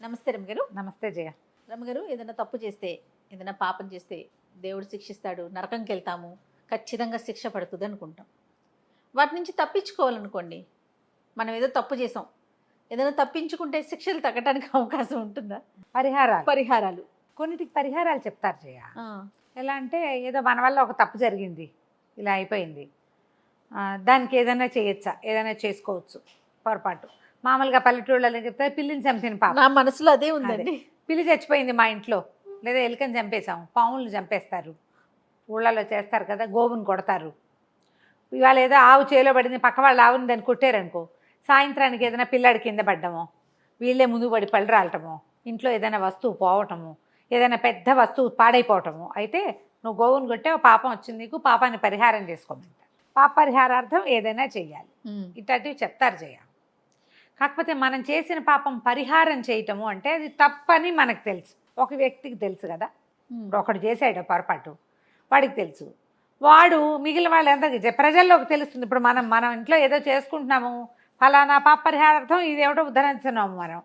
నమస్తే రమ్మగారు. నమస్తే జయ. రమ్మగారు, ఏదైనా తప్పు చేస్తే, ఏదైనా పాపం చేస్తే దేవుడు శిక్షిస్తాడు, నరకంకి వెళ్తాము, ఖచ్చితంగా శిక్ష పడుతుంది అనుకుంటాం. వాటి నుంచి తప్పించుకోవాలనుకోండి, మనం ఏదో తప్పు చేసాం, ఏదైనా తప్పించుకుంటే శిక్షలు తగ్గడానికి అవకాశం ఉంటుందా? పరిహారాలు కొన్నిటికి పరిహారాలు చెప్తారు జయ. ఆ, ఎలా అంటే ఏదో మన వల్ల ఒక తప్పు జరిగింది, ఇలా అయిపోయింది, దానికి ఏదైనా చేయొచ్చా, ఏదైనా చేసుకోవచ్చు. పొరపాటు మామూలుగా పల్లెటూళ్ళలో చెప్తే పిల్లిని చంపిన పాప, నా మనసులో అదే ఉందండి. పిల్లి చచ్చిపోయింది మా ఇంట్లో, లేదా ఎలుకని చంపేశాం, పాములను చంపేస్తారు, ఊళ్ళలో చేస్తారు కదా, గోవుని కొడతారు. ఇవాళ ఏదో ఆవు చేలో పడింది, పక్క వాళ్ళు ఆవుని దాన్ని కొట్టారనుకో, సాయంత్రానికి ఏదైనా పిల్లాడి కింద పడ్డమో, వీళ్ళే ముందు పడి పళ్ళు రాలటమో, ఇంట్లో ఏదైనా వస్తువు పోవటము, ఏదైనా పెద్ద వస్తువు పాడైపోవటము అయితే నువ్వు గోవుని కొట్టే పాపం వచ్చింది, నీకు పాపాన్ని పరిహారం చేసుకోమంట. పాప పరిహారార్థం ఏదైనా చెయ్యాలి, ఇట్లాంటివి చెప్తారు జయ. కాకపోతే మనం చేసిన పాపం పరిహారం చేయటము అంటే అది తప్పని మనకు తెలుసు, ఒక వ్యక్తికి తెలుసు కదా. ఇప్పుడు ఒకడు చేసాడు పొరపాటు, వాడికి తెలుసు, వాడు మిగిలిన వాళ్ళందరికీ ప్రజల్లోకి తెలుస్తుంది. ఇప్పుడు మనం ఇంట్లో ఏదో చేసుకుంటున్నాము, ఫలానా పాప పరిహారార్థం ఇదేమిటో ఉద్ధరించున్నాము, మన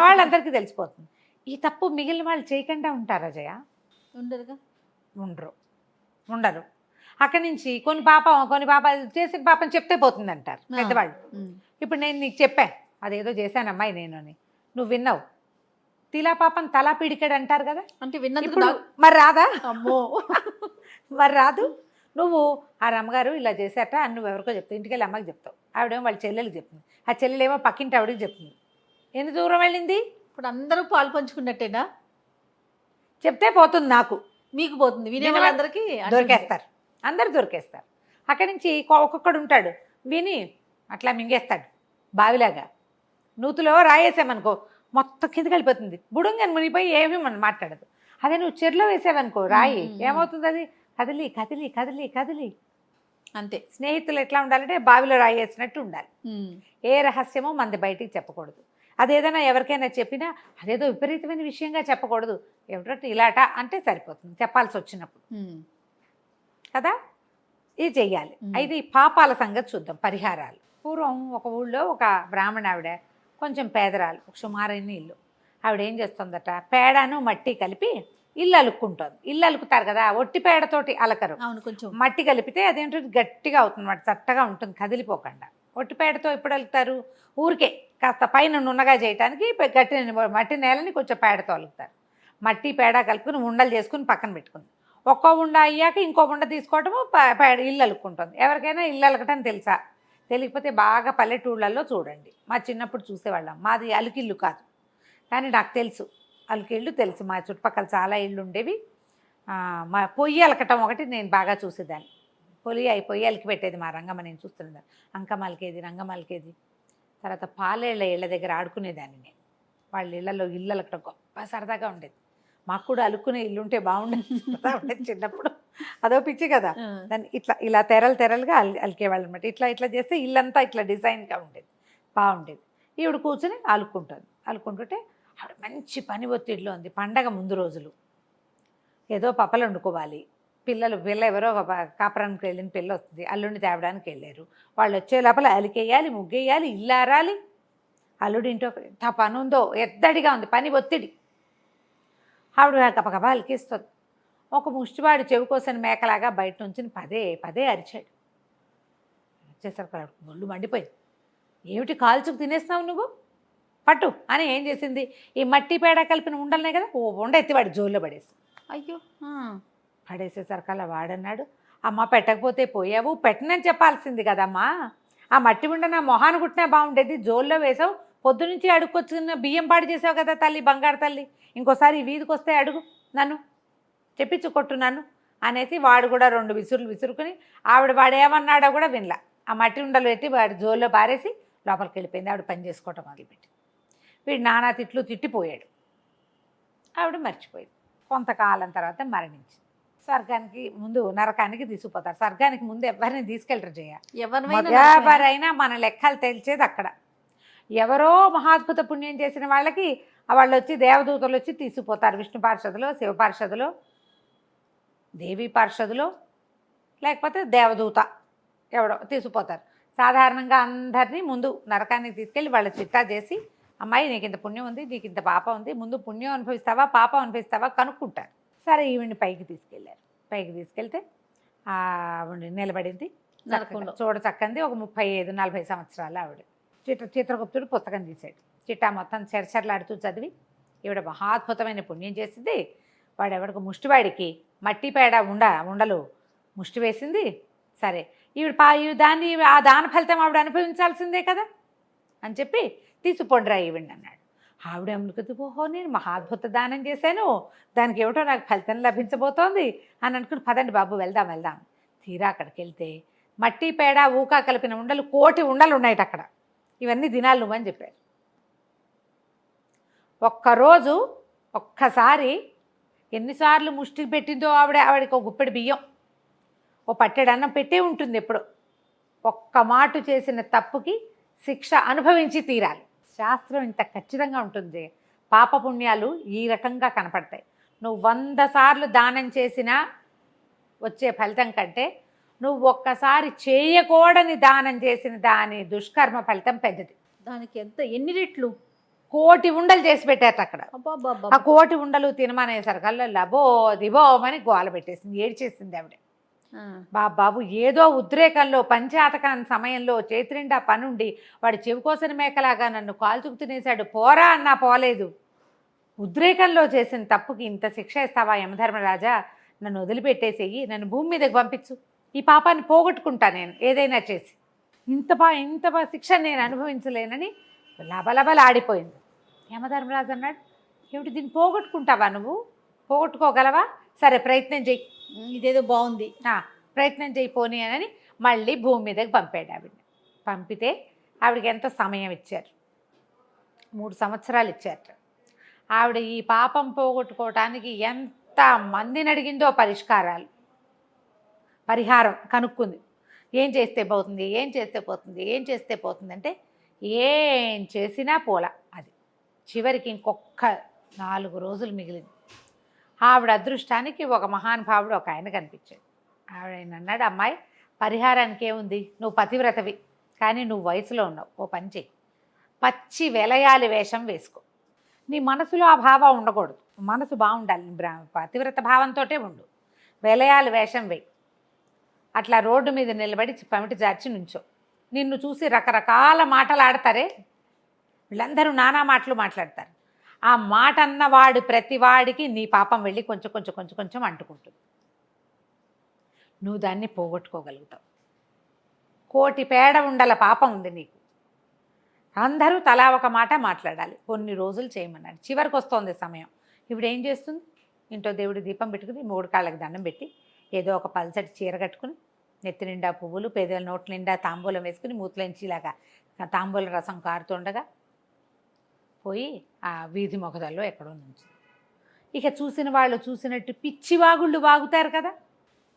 వాళ్ళందరికీ తెలిసిపోతుంది. ఈ తప్పు మిగిలిన వాళ్ళు చేయకుండా ఉంటారా జయ? ఉండరు. అక్కడి నుంచి కొన్ని పాప చేసిన పాపం చెప్తే పోతుంది అంటారు పెద్దవాళ్ళు. ఇప్పుడు నేను నీకు చెప్పాను అదేదో చేశాను అమ్మాయి నేను అని, నువ్వు విన్నావు, తిలా పాపం తలా పిడికాడు అంటారు కదా. అంటే విన్నందుకు మరి రాదా? అమ్మో మరి రాదు. నువ్వు ఆ రమ్మగారు ఇలా చేశాట అని నువ్వు ఎవరికో చెప్తావు, ఇంటికి వెళ్ళి అమ్మకి చెప్తావు, ఆవిడేమో వాళ్ళ చెల్లెలకి చెప్తుంది, ఆ చెల్లెలేమో పక్కింటి ఆవిడకి చెప్తుంది. ఎన్ని దూరం వెళ్ళింది? ఇప్పుడు అందరూ పాలు పంచుకున్నట్టేనా? చెప్తే పోతుంది, నాకు మీకు పోతుంది, వినే వాళ్ళందరికీ దొరికేస్తారు, అందరు దొరికేస్తారు. అక్కడి నుంచి ఒక్కొక్కడు ఉంటాడు, విని అట్లా మింగేస్తాడు బావిలాగా. నూతులో రాయేసామనుకో మొత్తం కిందకి వెళ్ళిపోతుంది, బుడుంగని మునిగిపోయి ఏమీ మనం మాట్లాడదు. అదే నువ్వు చెరులో వేసావనుకో రాయి, ఏమవుతుంది? అది కదిలి కదిలి కదిలి కదిలి అంతే. స్నేహితులు ఎట్లా ఉండాలంటే బావిలో రాయి వేసినట్టు ఉండాలి. ఏ రహస్యమో మనది బయటికి చెప్పకూడదు. అదేదైనా ఎవరికైనా చెప్పినా అదేదో విపరీతమైన విషయంగా చెప్పకూడదు, ఏమిటో ఇలాట అంటే సరిపోతుంది చెప్పాల్సి వచ్చినప్పుడు కదా. ఇది చెయ్యాలి. అయితే ఈ పాపాల సంగతి చూద్దాం, పరిహారాలు. పూర్వం ఒక ఊళ్ళో ఒక బ్రాహ్మణ ఆవిడ, కొంచెం పేదరాలు, ఒక సుమారైన ఇల్లు. ఆవిడ ఏం చేస్తుందట, పేడను మట్టి కలిపి ఇల్లు అలుక్కుంటుంది. ఇల్లు అలుకుతారు కదా, ఒట్టి పేడతోటి అలకరు, అవును, కొంచెం మట్టి కలిపితే అదేంటో గట్టిగా అవుతుంది అన్నమాట, చట్టగా ఉంటుంది, కదిలిపోకుండా. ఒట్టి పేడతో ఎప్పుడు అలుకుతారు? ఊరికే కాస్త పైన నున్నగా చేయడానికి గట్టి మట్టి నేలని కొంచెం పేడతో అలుకుతారు. మట్టి పేడ కలుపుకుని ఉండలు చేసుకుని పక్కన పెట్టుకుంది. ఒక్కో ఉండ అయ్యాక ఇంకో ఉండ తీసుకోవటము ఇల్లు అలుక్కుంటుంది. ఎవరికైనా ఇల్లు అలకటం తెలుసా? తెలియకపోతే బాగా పల్లెటూళ్ళల్లో చూడండి, మా చిన్నప్పుడు చూసేవాళ్ళం. మాది అలుకిల్లు కాదు, కానీ నాకు తెలుసు అలుకిళ్ళు తెలుసు. మా చుట్టుపక్కల చాలా ఇళ్ళు ఉండేవి. మా పొయ్యి అలకటం ఒకటి నేను బాగా చూసేదాన్ని. పొయ్యి అలికి పెట్టేది మా రంగమ్మ, నేను చూస్తున్నదాన్ని. అంకమ్మ అలికేది, రంగమ్మ అలికేది. తర్వాత పాలేళ్ళ ఇళ్ళ దగ్గర ఆడుకునేదాన్ని నేను. వాళ్ళ ఇళ్లలో ఇల్లు అలకటం గొప్ప సరదాగా ఉండేది. మాకు కూడా అలుక్కునే ఇల్లు ఉంటే బాగుండేది, సరదా ఉండేది చిన్నప్పుడు. అదో పిచ్చి కదా. దాన్ని ఇలా తెరలుగా అలికేవాళ్ళు అనమాట. ఇట్లా చేస్తే ఇల్లంతా ఇట్లా డిజైన్గా ఉండేది, బాగుండేది. ఈవిడ కూర్చొని అలుక్కుంటుంటే ఆవిడ మంచి పని ఒత్తిడిలో ఉంది. పండగ ముందు రోజులు ఏదో పప్పలు వండుకోవాలి, పిల్ల ఎవరో కాపురానికి వెళ్ళిన పిల్ల వస్తుంది, అల్లుడిని తేవడానికి వెళ్ళారు. వాళ్ళు వచ్చే లోపల అలికేయాలి, ముగ్గేయాలి, ఇల్లు ఆరాలి. అల్లుడింటో ఎంత పని ఉందో, ఎద్దడిగా ఉంది, పని ఒత్తిడి. ఆవిడ గబగబా అలికేస్తుంది. ఒక ముష్టివాడు చెవి కోసని మేకలాగా బయట నుంచి పదే అరిచాడు. వచ్చేసరికి ఒళ్ళు మండిపోయింది. ఏమిటి కాల్చుకు తినేస్తున్నావు నువ్వు, పట్టు అని. ఏం చేసింది, ఈ మట్టి పేడ కలిపిన ఉండలనే కదా, ఓ ఉండ ఎత్తివాడు జోల్లో పడేసి. అయ్యో, పడేసేసరికి అలా వాడన్నాడు, అమ్మ పెట్టకపోతే పోయావు, పెట్టనని చెప్పాల్సింది కదమ్మా. ఆ మట్టి ఉండ నా మొహాన కుట్టినా బాగుండేది, జోల్లో వేసావు, పొద్దునుంచి అడుక్కొచ్చుకున్న బియ్యం పాడు చేసావు కదా తల్లి, బంగారు తల్లి, ఇంకోసారి ఈ వీధికి వస్తే అడుగు, నన్ను చెప్పించు కొట్టున్నాను అనేసి వాడు కూడా 2 విసురులు విసురుకుని వాడేమన్నాడో కూడా వినలా. ఆ మట్టి ఉండలు పెట్టి వాడు జోల్లో పారేసి లోపలికి వెళ్ళిపోయింది. ఆవిడ పని చేసుకోవటం మొదలుపెట్టి వీడు నానా తిట్లు తిట్టిపోయాడు. ఆవిడ మర్చిపోయింది. కొంతకాలం తర్వాత మరణించింది. స్వర్గానికి ముందు నరకానికి తీసుకుపోతారు. స్వర్గానికి ముందు ఎవరిని తీసుకెళ్ళరు జయ. ఎవరైనా మన లెక్కలు తెలిసేది అక్కడ. ఎవరో మహాద్భుత పుణ్యం చేసిన వాళ్ళకి వాళ్ళు వచ్చి దేవదూతలు వచ్చి తీసుకుపోతారు. విష్ణు పార్షదులో, శివ పార్షదులో, దేవీ పార్షదులో, లేకపోతే దేవదూత ఎవడో తీసుకుపోతారు. సాధారణంగా అందరినీ ముందు నరకానికి తీసుకెళ్ళి వాళ్ళ చిట్టా చేసి అమ్మాయి నీకు ఇంత పుణ్యం ఉంది, నీకు ఇంత పాపం ఉంది, ముందు పుణ్యం అనుభవిస్తావా పాపం అనుభవిస్తావా కనుక్కుంటారు. సరే ఈవిడ్ని పైకి తీసుకెళ్ళారు. పైకి తీసుకెళ్తే ఆవిడ నిలబడింది, చూడ చక్కంది, ఒక 35-40 సంవత్సరాలు ఆవిడ. చిత్రగుప్తుడు పుస్తకం తీశాడు. చిట్టా మొత్తం చెరచెరలాడుతూ చదివి ఈవిడ మహాద్భుతమైన పుణ్యం చేసింది, వాడెవడికి ముష్టివాడికి మట్టి పేడ ఉండలు ముష్టి వేసింది. సరే దాన్ని ఆ దాన ఫలితం ఆవిడ అనుభవించాల్సిందే కదా అని చెప్పి తీసుకుపోండిరా ఈవిడ్ని అన్నాడు. ఆవిడ అమ్ముకుది, ఓహో నేను మహాద్భుత దానం చేశాను, దానికి ఏమిటో నాకు ఫలితం లభించబోతోంది అని అనుకుని పదండి బాబు వెళ్దాం. తీరా అక్కడికి వెళ్తే మట్టి పేడ ఊకా కలిపిన ఉండలు 1,000,000 ఉండలు ఉన్నాయట అక్కడ. ఇవన్నీ దినాలు నువ్వని చెప్పారు. ఒక్కరోజు ఒక్కసారి ఎన్నిసార్లు ముష్టి పెట్టిందో ఆవిడకి ఒక గుప్పెడు బియ్యం, ఓ పట్టెడు అన్నం పెట్టే ఉంటుంది ఎప్పుడు. ఒక్క మాట చేసిన తప్పుకి శిక్ష అనుభవించి తీరాలి. శాస్త్రం ఇంత ఖచ్చితంగా ఉంటుంది. పాపపుణ్యాలు ఈ రకంగా కనపడతాయి. నువ్వు 100 సార్లు దానం చేసినా వచ్చే ఫలితం కంటే నువ్వు ఒక్కసారి చేయకూడని దానం చేసిన దాని దుష్కర్మ ఫలితం పెద్దది. దానికి ఎన్ని రెట్లు? 1,000,000 ఉండలు చేసి పెట్టారు అక్కడ. ఆ 1,000,000 ఉండలు తినమనేసరికల్లా లబో దిబోమని గోల పెట్టేసింది, ఏడ్చేసింది ఆవిడ. బాబు ఏదో ఉద్రేకంలో పంచాతకాని సమయంలో చేతినిండా పనుండి వాడు చెవికోసిన మేకలాగా నన్ను కాల్చుకు తినేశాడు, పోరా అన్నా పోలేదు. ఉద్రేకంలో చేసిన తప్పుకి ఇంత శిక్ష ఇస్తావా యమధర్మరాజా? నన్ను వదిలిపెట్టేసేయి, నన్ను భూమి మీదకి పంపించు, ఈ పాపాన్ని పోగొట్టుకుంటా నేను ఏదైనా చేసి. ఇంత శిక్ష నేను అనుభవించలేనని లబలబలాడిపోయింది. యమధర్మరాజు అన్నాడు, ఏమిటి దీన్ని పోగొట్టుకుంటావా నువ్వు? పోగొట్టుకోగలవా? సరే ప్రయత్నం చెయ్యి, ఇదేదో బాగుంది, ప్రయత్నం చేయిపోని అని మళ్ళీ భూమి మీదకి పంపాడు ఆవిడని. పంపితే ఆవిడకి ఎంతో సమయం ఇచ్చారు, 3 సంవత్సరాలు ఇచ్చారు. ఆవిడ ఈ పాపం పోగొట్టుకోవటానికి ఎంత మందిని అడిగిందో పరిహారం కనుక్కుంది. ఏం చేస్తే పోతుంది అంటే ఏం చేసినా పోలా. అది చివరికి ఇంకొక 4 రోజులు మిగిలింది. ఆవిడ అదృష్టానికి ఒక మహానుభావుడు ఒక ఆయన కనిపించాడు. ఆవిడ అన్నాడు, అమ్మాయి పరిహారానికి ఏముంది, నువ్వు పతివ్రతవి కానీ నువ్వు వయసులో ఉన్నావు, ఓ పని చెయ్యి, పచ్చి వెలయాలి వేషం వేసుకో. నీ మనసులో ఆ భావం ఉండకూడదు, మనసు బాగుండాలి, పతివ్రత భావంతో ఉండు. వెలయాలి వేషం వేయి, అట్లా రోడ్డు మీద నిలబడి పమిటి జార్చి నుంచో. నిన్ను చూసి రకరకాల మాటలు ఆడతారే, వీళ్ళందరూ నానా మాటలు మాట్లాడతారు. ఆ మాట అన్నవాడు ప్రతివాడికి నీ పాపం వెళ్ళి కొంచెం అంటుకుంటుంది. నువ్వు దాన్ని పోగొట్టుకోగలుగుతావు. 1,000,000 పేడ ఉండల పాపం ఉంది నీకు. అందరూ తలా ఒక మాట మాట్లాడాలి, కొన్ని రోజులు చేయమన్నాడు. చివరికి వస్తోంది సమయం. ఇప్పుడు ఏం చేస్తుంది? ఇంట్లో దేవుడి దీపం పెట్టుకుని 3 కాళ్ళకి దండం పెట్టి ఏదో ఒక పల్చటి చీర కట్టుకుని నెత్తి నిండా పువ్వులు, పేదల నోట్ల నిండా తాంబూలం వేసుకుని మూతులంచిలాగా తాంబూల రసం కారుతుండగా పోయి ఆ వీధి మొగదల్లో ఎక్కడో నుంచి. ఇక చూసిన వాళ్ళు చూసినట్టు పిచ్చి వాగుళ్ళు వాగుతారు కదా,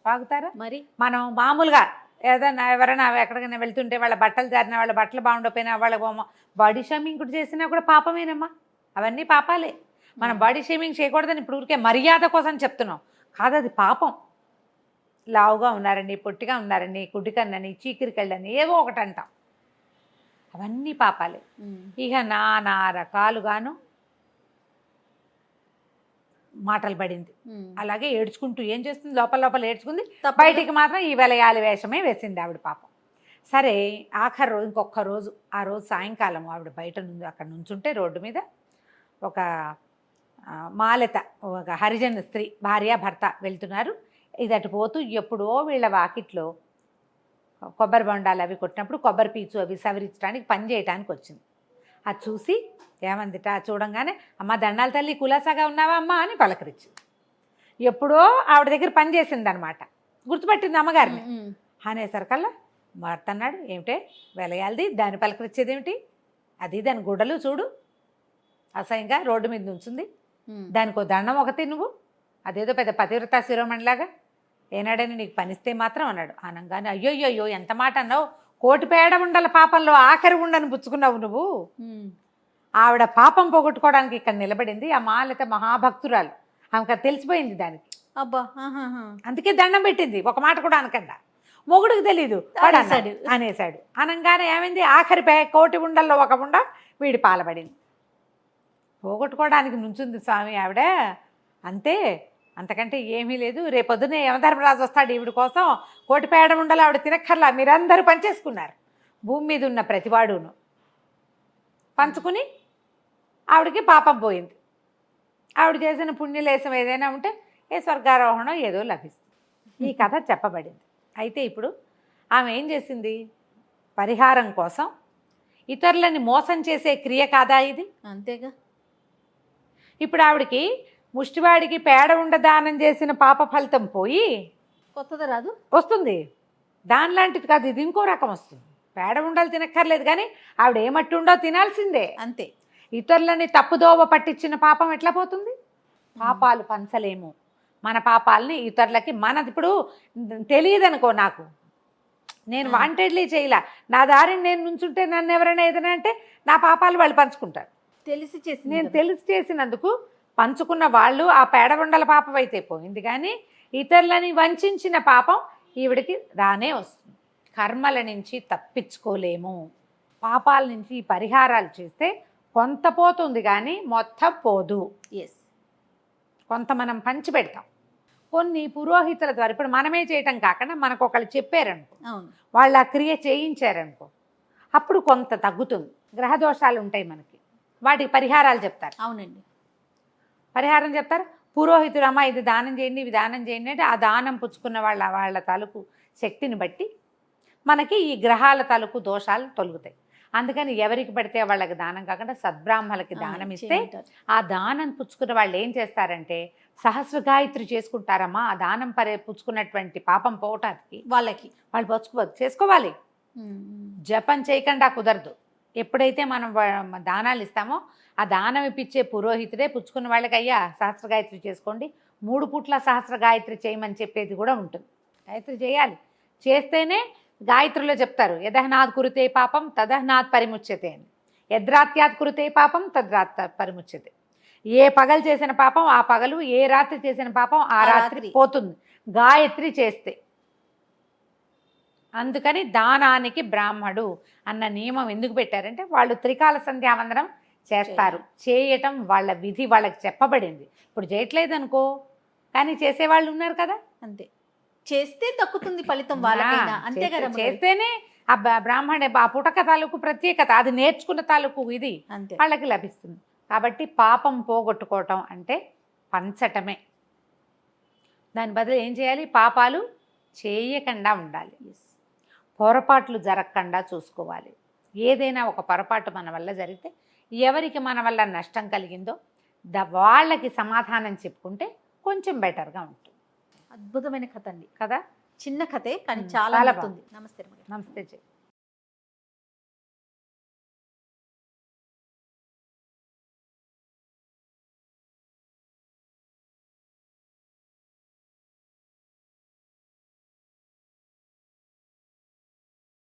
వాగుతారా? మరి మనం మామూలుగా ఏదైనా ఎవరైనా ఎక్కడికైనా వెళ్తుంటే వాళ్ళ బట్టలు జారినా, వాళ్ళ బట్టలు బాగుండకపోయినా, వాళ్ళ బాడీ షేమింగ్ కూడా చేసినా కూడా పాపమేనమ్మా. అవన్నీ పాపాలే. మనం బాడీ షేమింగ్ చేయకూడదని ఇప్పుడు ఊరికే మర్యాద కోసం చెప్తున్నాం కాదు, అది పాపం. లావుగా ఉన్నారండి, పొట్టిగా ఉన్నారండి, కుడ్డికన్నని, చీకిరికళ్ళని ఏవో ఒకటి అంటాం, అవన్నీ పాపాలే. ఇక నానా రకాలుగాను మాటలు పడింది. అలాగే ఏడ్చుకుంటూ ఏం చేస్తుంది, లోపల ఏడ్చుకుంది, బయటికి మాత్రం ఈ వెలయాలి వేషమే వేసింది ఆవిడ పాపం. సరే ఆఖరి రోజు, ఇంకొక రోజు, ఆ రోజు సాయంకాలం ఆవిడ బయట అక్కడ నుంచుంటే రోడ్డు మీద ఒక మాలత, ఒక హరిజన స్త్రీ, భార్య భర్త వెళ్తున్నారు. ఇది అటు పోతూ ఎప్పుడో వీళ్ళ వాకిట్లో కొబ్బరి బొండాలు అవి కొట్టినప్పుడు కొబ్బరి పీచు అవి సవరించడానికి పని చేయడానికి వచ్చింది. అది చూసి ఏమందిట, చూడంగానే అమ్మ దండాల తల్లి కులాసాగా ఉన్నావా అమ్మ అని పలకరించింది. ఎప్పుడో ఆవిడ దగ్గర పని చేసిందనమాట, గుర్తుపట్టింది అమ్మగారిని. అనేసరికల్లా భర్త అన్నాడు, ఏమిటే వెలయాలది, దాన్ని పలకరించేది ఏమిటి, అది దాని గుడ్డలు చూడు అసహ్యంగా రోడ్డు మీద ఉంచుంది, దానికో దండం ఒకటి, నువ్వు అదేదో పెద్ద పతివ్రత శిరోమణిలాగా ఏనాడని నీకు పనిస్తే మాత్రం అన్నాడు. అనగానే అయ్యోయ్యో ఎంత మాట అన్నావు, 1,000,000 పేడ ఉండల పాపంలో ఆఖరి ఉండని పుచ్చుకున్నావు నువ్వు. ఆవిడ పాపం పోగొట్టుకోవడానికి ఇక్కడ నిలబడింది. ఆ మాలత మహాభక్తురాలు, ఆమెకు తెలిసిపోయింది దానికి. అబ్బా, అందుకే దండం పెట్టింది, ఒక మాట కూడా అనకుండా. మొగుడికి తెలీదు అనేసాడు. అనగానే ఏమైంది, ఆఖరి 1,000,000 ఉండల్లో ఒక ఉండ వీడి పాలబడింది. పోగొట్టుకోవడానికి నుంచుంది స్వామి ఆవిడ, అంతే, అంతకంటే ఏమీ లేదు. రేపొద్దునే యమధర్మరాజు వస్తాడు ఈవిడ కోసం, కోటి పేడ ఉండాలి ఆవిడ తినక్కర్లా, మీరందరూ పంచేసుకున్నారు. భూమి మీద ఉన్న ప్రతివాడును పంచుకుని ఆవిడకి పాపం పోయింది. ఆవిడ చేసిన పుణ్యలేశం ఏదైనా ఉంటే ఏ స్వర్గారోహణం ఏదో లభిస్తుంది. ఈ కథ చెప్పబడింది. అయితే ఇప్పుడు ఆమె ఏం చేసింది, పరిహారం కోసం ఇతరులని మోసం చేసే క్రియ కాదా ఇది? అంతేగా. ఇప్పుడు ఆవిడకి ముష్టివాడికి పేడ ఉండ దానం చేసిన పాప ఫలితం పోయి కొత్తది రాదు, వస్తుంది. దానిలాంటిది కాదు, ఇది ఇంకో రకం వస్తుంది. పేడ ఉండాలి తినక్కర్లేదు, కానీ ఆవిడ ఏమట్టి ఉండో తినాల్సిందే. అంతే. ఇతరులని తప్పుదోవ పట్టించిన పాపం ఎట్లా పోతుంది? పాపాలు పంచలేము, మన పాపాలని ఇతరులకి. మనది ఇప్పుడు తెలియదు అనుకో, నాకు నేను వాంటెడ్లీ చేయలా, నా దారిని నేను నుంచుంటే నన్ను ఎవరైనా ఏదైనా అంటే నా పాపాలు వాళ్ళు పంచుకుంటారు. తెలిసి చేసి నేను తెలిసి చేసినందుకు పంచుకున్న వాళ్ళు ఆ పేడబండల పాపం అయితే పోయింది, కానీ ఇతరులని వంచిన పాపం ఈవిడికి రానే వస్తుంది. కర్మల నుంచి తప్పించుకోలేము. పాపాల నుంచి ఈ పరిహారాలు చేస్తే కొంత పోతుంది, కానీ మొత్తం పోదు. ఎస్, కొంత మనం పంచిపెడతాం. కొన్ని పురోహితుల ద్వారా, ఇప్పుడు మనమే చేయటం కాకుండా మనకు ఒకళ్ళు చెప్పారనుకో, అవును, వాళ్ళు ఆ క్రియ చేయించారనుకో, అప్పుడు కొంత తగ్గుతుంది. గ్రహదోషాలు ఉంటాయి మనకి, వాటికి పరిహారాలు చెప్తారు. అవునండి, పరిహారం చెప్తారు. పురోహితుడు అమ్మ ఇది దానం చేయండి, ఇవి దానం చేయండి అంటే ఆ దానం పుచ్చుకున్న వాళ్ళ తాలూకు శక్తిని బట్టి మనకి ఈ గ్రహాల తాలూకు దోషాలు తొలుగుతాయి. అందుకని ఎవరికి పడితే వాళ్ళకి దానం కాకుండా సద్బ్రాహ్మణులకి దానం ఇస్తే ఆ దానం పుచ్చుకున్న వాళ్ళు ఏం చేస్తారంటే సహస్ర గాయత్రి చేసుకుంటారమ్మా. ఆ దానం పుచ్చుకున్నటువంటి పాపం పోవటానికి వాళ్ళు చేసుకోవాలి. జపం చేయకుండా కుదరదు. ఎప్పుడైతే మనం దానాలు ఇస్తామో ఆ దానం ఇప్పించే పురోహితుడే పుచ్చుకున్న వాళ్ళకి అయ్యా సహస్ర గాయత్రి చేసుకోండి, 3 పూట్ల సహస్ర గాయత్రి చేయమని చెప్పేది కూడా ఉంటుంది. గాయత్రి చేయాలి. చేస్తేనే గాయత్రిలో చెప్తారు యదహనాత్ కురుతే పాపం తదహనాత్ పరిముచ్యతే అని. యద్రాత్యాత్ కురుతే పాపం తద్రాత్ పరిముచ్యతే. ఏ పగలు చేసిన పాపం ఆ పగలు, ఏ రాత్రి చేసిన పాపం ఆ రాత్రి పోతుంది గాయత్రి చేస్తే. అందుకని దానానికి బ్రాహ్మడు అన్న నియమం ఎందుకు పెట్టారంటే వాళ్ళు త్రికాల సంధ్యావందనం చేస్తారు. చేయటం వాళ్ళ విధి, వాళ్ళకి చెప్పబడింది. ఇప్పుడు చేయట్లేదు అనుకో, కానీ చేసేవాళ్ళు ఉన్నారు కదా. అంతే, చేస్తే దక్కుతుంది ఫలితం వాళ్ళకైనా. అంతే కదా, చేస్తేనే ఆ బ్రాహ్మణ ఆ పుటక తాలూకు ప్రత్యేకత, అది నేర్చుకున్న తాలూకు ఇది వాళ్ళకి లభిస్తుంది. కాబట్టి పాపం పోగొట్టుకోవటం అంటే పంచటమే. దాని బదులు ఏం చేయాలి, పాపాలు చేయకుండా ఉండాలి, పొరపాట్లు జరగకుండా చూసుకోవాలి. ఏదైనా ఒక పొరపాటు మన వల్ల జరిగితే ఎవరికి మన వల్ల నష్టం కలిగిందో వాళ్ళకి సమాధానం చెప్పుకుంటే కొంచెం బెటర్గా ఉంటుంది. అద్భుతమైన కథ అండి కదా, చిన్న కథే కానీ చాలా. నమస్తే. నమస్తే.